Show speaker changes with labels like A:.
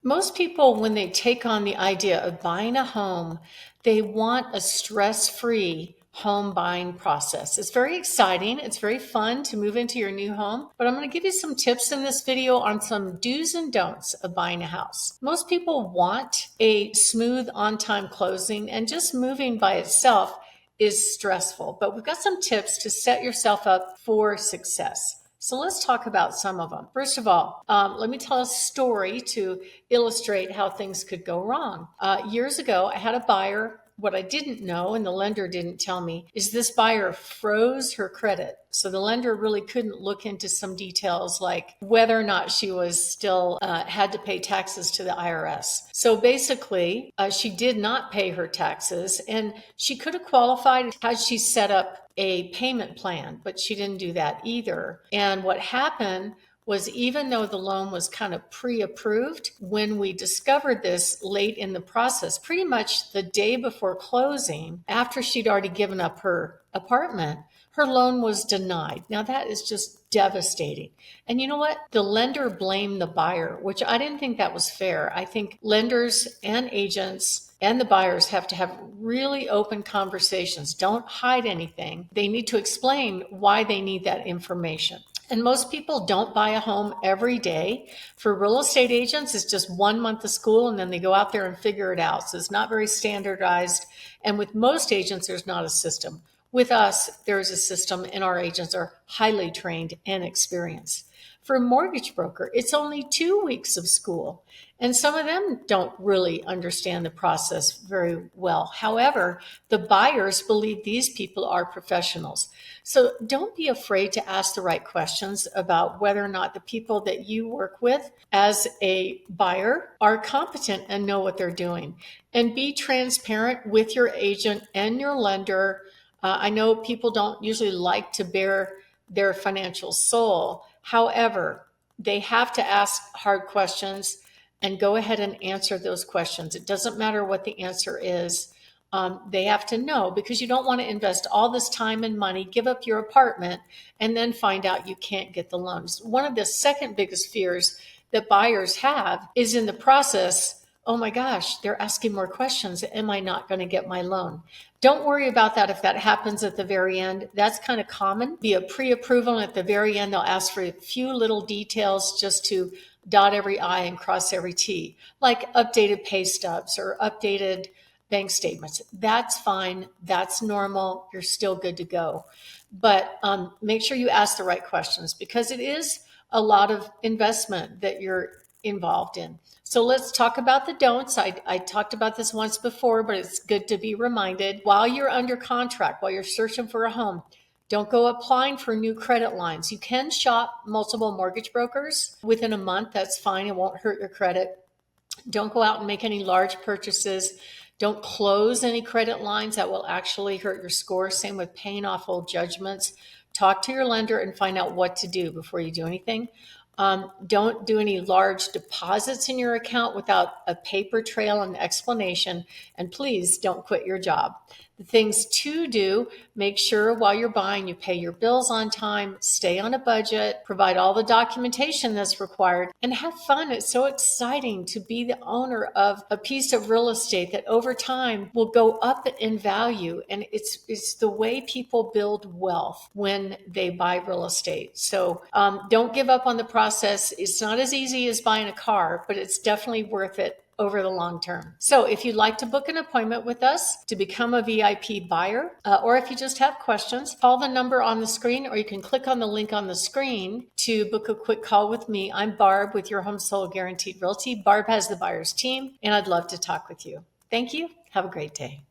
A: Most people, when they take on the idea of buying a home, they want a stress-free home buying process. It's very exciting. It's very fun to move into your new home, but I'm going to give you some tips in this video on some do's and don'ts of buying a house. Most people want a smooth on-time closing, and just moving by itself is stressful, but we've got some tips to set yourself up for success. So let's talk about some of them. First of all, let me tell a story to illustrate how things could go wrong. Years ago, I had a buyer. What I didn't know, and the lender didn't tell me, is this buyer froze her credit. So the lender really couldn't look into some details like whether or not she was still had to pay taxes to the IRS. So basically, she did not pay her taxes, and she could have qualified had she set up a payment plan, but she didn't do that either. And what happened was, even though the loan was kind of pre-approved, when we discovered this late in the process, pretty much the day before closing, after she'd already given up her apartment, her loan was denied. Now that is just devastating. And you know what? The lender blamed the buyer, which I didn't think that was fair. I think lenders and agents and the buyers have to have really open conversations. Don't hide anything. They need to explain why they need that information. And most people don't buy a home every day. For real estate agents, it's just 1 month of school and then they go out there and figure it out. So it's not very standardized. And with most agents, there's not a system. With us, there's a system, and our agents are highly trained and experienced. For a mortgage broker, it's only 2 weeks of school, and some of them don't really understand the process very well. However, the buyers believe these people are professionals. So don't be afraid to ask the right questions about whether or not the people that you work with as a buyer are competent and know what they're doing. And be transparent with your agent and your lender. I know people don't usually like to bare their financial soul. However, they have to ask hard questions and go ahead and answer those questions. It doesn't matter what the answer is. They have to know, because you don't want to invest all this time and money, give up your apartment, and then find out you can't get the loans. One of the second biggest fears that buyers have is in the process, oh my gosh, they're asking more questions. Am I not going to get my loan? Don't worry about that if that happens at the very end. That's kind of common. Be a pre-approval, and at the very end, they'll ask for a few little details just to dot every I and cross every T, like updated pay stubs or updated bank statements. That's fine. That's normal. You're still good to go. But make sure you ask the right questions, because it is a lot of investment that you're involved in. So let's talk about the don'ts. I talked about this once before, but it's good to be reminded. While you're under contract, while you're searching for a home, don't go applying for new credit lines. You can shop multiple mortgage brokers within a month. That's fine. It won't hurt your credit. Don't go out and make any large purchases. Don't close any credit lines. That will actually hurt your score. Same with paying off old judgments. Talk to your lender and find out what to do before you do anything. Don't do any large deposits in your account without a paper trail and explanation. And please don't quit your job. The things to do: make sure while you're buying, you pay your bills on time, stay on a budget, provide all the documentation that's required, and have fun. It's so exciting to be the owner of a piece of real estate that over time will go up in value. And it's the way people build wealth when they buy real estate. So don't give up on the process. It's not as easy as buying a car, but it's definitely worth it over the long term. So if you'd like to book an appointment with us to become a VIP buyer, or if you just have questions, call the number on the screen, or you can click on the link on the screen to book a quick call with me. I'm Barb with Your Home Sold Guaranteed Realty. Barb has the buyer's team, and I'd love to talk with you. Thank you. Have a great day.